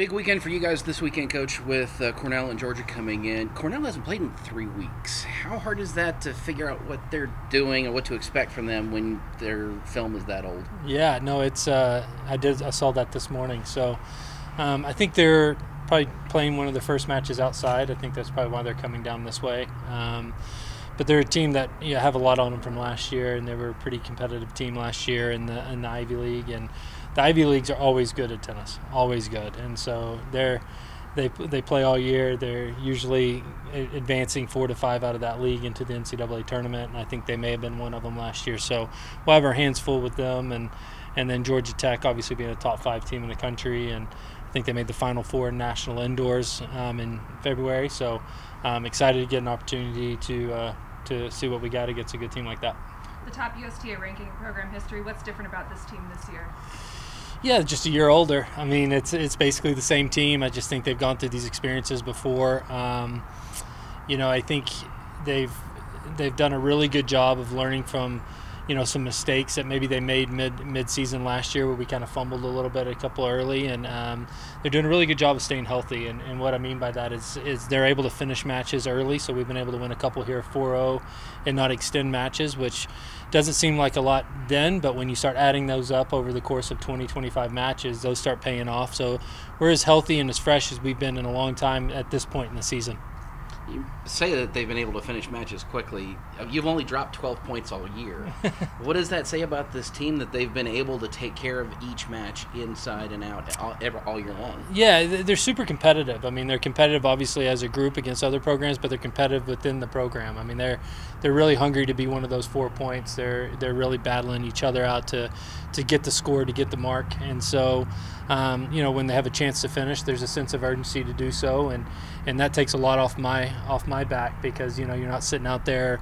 Big weekend for you guys this weekend, Coach, with Cornell and Georgia coming in. Cornell hasn't played in 3 weeks. How hard is that to figure out what they're doing and what to expect from them when their film is that old? Yeah, no, it's I saw that this morning. So I think they're probably playing one of the first matches outside. I think that's probably why they're coming down this way. But they're a team that have a lot on them from last year, and they were a pretty competitive team last year in the Ivy League. And the Ivy Leagues are always good at tennis, always good. And so they play all year. They're usually advancing 4 to 5 out of that league into the NCAA tournament, and I think they may have been one of them last year. So we'll have our hands full with them, and then Georgia Tech obviously being a top 5 team in the country, and I think they made the Final Four in national indoors in February. So I'm excited to get an opportunity to see what we got against a good team like that. The top USTA ranking in program history. What's different about this team this year? Yeah, just a year older. I mean, it's basically the same team. I just think they've gone through these experiences before. I think they've done a really good job of learning from some mistakes that maybe they made mid-season last year, where we kind of fumbled a little bit a couple early, and they're doing a really good job of staying healthy. And what I mean by that is they're able to finish matches early. So we've been able to win a couple here 4-0 and not extend matches, which doesn't seem like a lot then, but when you start adding those up over the course of 20-25 matches, those start paying off. So we're as healthy and as fresh as we've been in a long time at this point in the season. You say that they've been able to finish matches quickly. You've only dropped 12 points all year. What does that say about this team, that they've been able to take care of each match inside and out all year long? Yeah, they're super competitive. I mean, they're competitive obviously as a group against other programs, but they're competitive within the program. I mean, they're really hungry to be one of those 4 points. They're really battling each other out to get the score, to get the mark. And so, when they have a chance to finish, there's a sense of urgency to do so, and that takes a lot off my back, because you're not sitting out there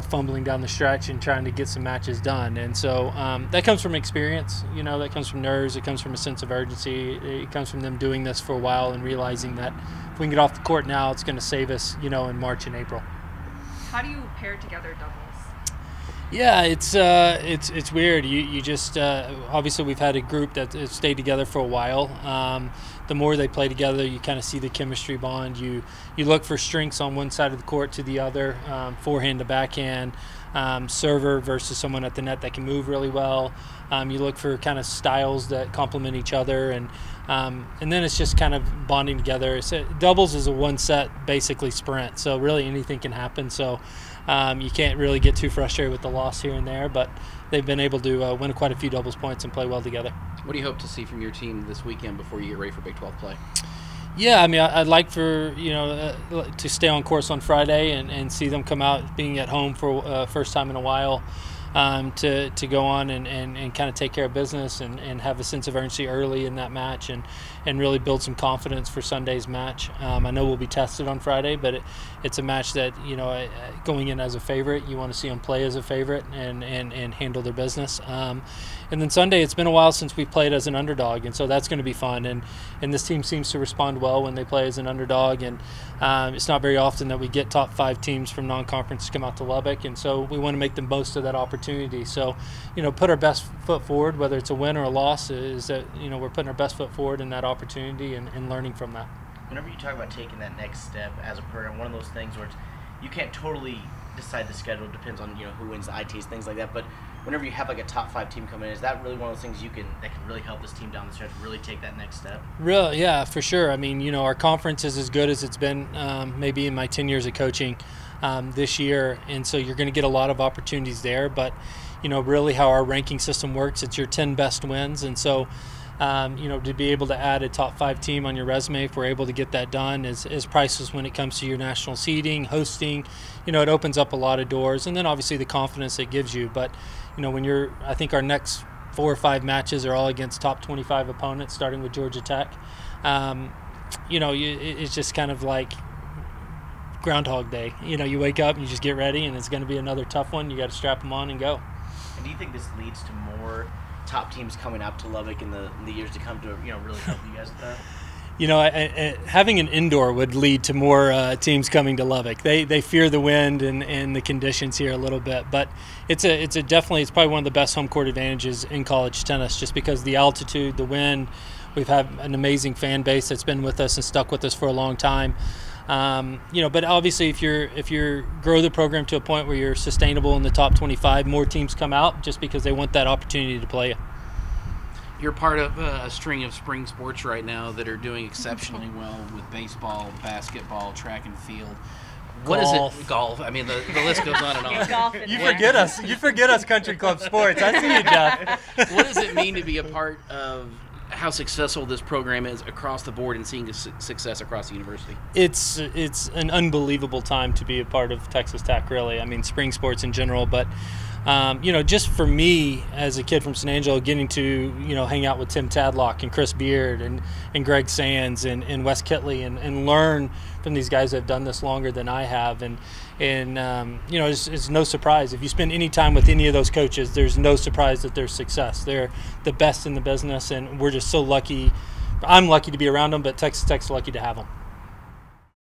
fumbling down the stretch and trying to get some matches done. And so that comes from experience, that comes from nerves, it comes from a sense of urgency, it comes from them doing this for a while and realizing that if we can get off the court now, it's going to save us in March and April. How do you pair together doubles? Yeah, it's weird. You just obviously we've had a group that has stayed together for a while. The more they play together, you kind of see the chemistry bond. You look for strengths on one side of the court to the other, forehand to backhand, server versus someone at the net that can move really well. You look for kind of styles that complement each other, and then it's just kind of bonding together. Doubles is a one-set basically sprint, so really anything can happen. So you can't really get too frustrated with the loss here and there, but they've been able to win quite a few doubles points and play well together. What do you hope to see from your team this weekend before you get ready for Big 12 play? Yeah, I mean, I'd like for to stay on course on Friday and see them come out being at home for first time in a while, to go on and kind of take care of business and have a sense of urgency early in that match and really build some confidence for Sunday's match. I know we'll be tested on Friday, but it's a match that going in as a favorite, you want to see them play as a favorite and handle their business. And then Sunday, it's been a while since we played as an underdog, and so that's going to be fun. And this team seems to respond well when they play as an underdog, and it's not very often that we get top 5 teams from non-conference to come out to Lubbock, and so we want to make the most of that opportunity. So, put our best foot forward, whether it's a win or a loss, is that, we're putting our best foot forward in that opportunity and learning from that. Whenever you talk about taking that next step as a program, one of those things where you can't totally decide the schedule, depends on who wins the ITs, things like that, but whenever you have like a top 5 team come in, is that really one of those things that can really help this team down the stretch really take that next step? Really, yeah, for sure. I mean, our conference is as good as it's been maybe in my 10 years of coaching this year, and so you're going to get a lot of opportunities there. But really how our ranking system works, it's your 10 best wins, and so to be able to add a top 5 team on your resume, if we're able to get that done, is priceless when it comes to your national seeding, hosting. It opens up a lot of doors, and then obviously the confidence it gives you. But I think our next 4 or 5 matches are all against top 25 opponents, starting with Georgia Tech. It's just kind of like Groundhog Day. You wake up and you just get ready, and it's going to be another tough one. You got to strap them on and go. And do you think this leads to more top teams coming out to Lubbock in the years to come to really help you guys with that? Having an indoor would lead to more teams coming to Lubbock. They fear the wind and the conditions here a little bit, but it's probably one of the best home court advantages in college tennis, just because the altitude, the wind, We've had an amazing fan base that's been with us and stuck with us for a long time. But obviously, if you grow the program to a point where you're sustainable in the top 25, more teams come out just because they want that opportunity to play you. You're part of a string of spring sports right now that are doing exceptionally well with baseball, basketball, track and field. What is it? Golf. I mean, the list goes on and on. You forget us. You forget us, country club sports. I see you, Jeff. What does it mean to be a part of how successful this program is across the board and seeing success across the university? It's an unbelievable time to be a part of Texas Tech, really. I mean, spring sports in general, but just for me as a kid from San Angelo, getting to hang out with Tim Tadlock and Chris Beard and Greg Sands and Wes Kitley and learn from these guys that have done this longer than I have, and it's no surprise if you spend any time with any of those coaches. There's no surprise that there's success. They're the best in the business, and we're just so lucky. I'm lucky to be around them, but Texas Tech's lucky to have them.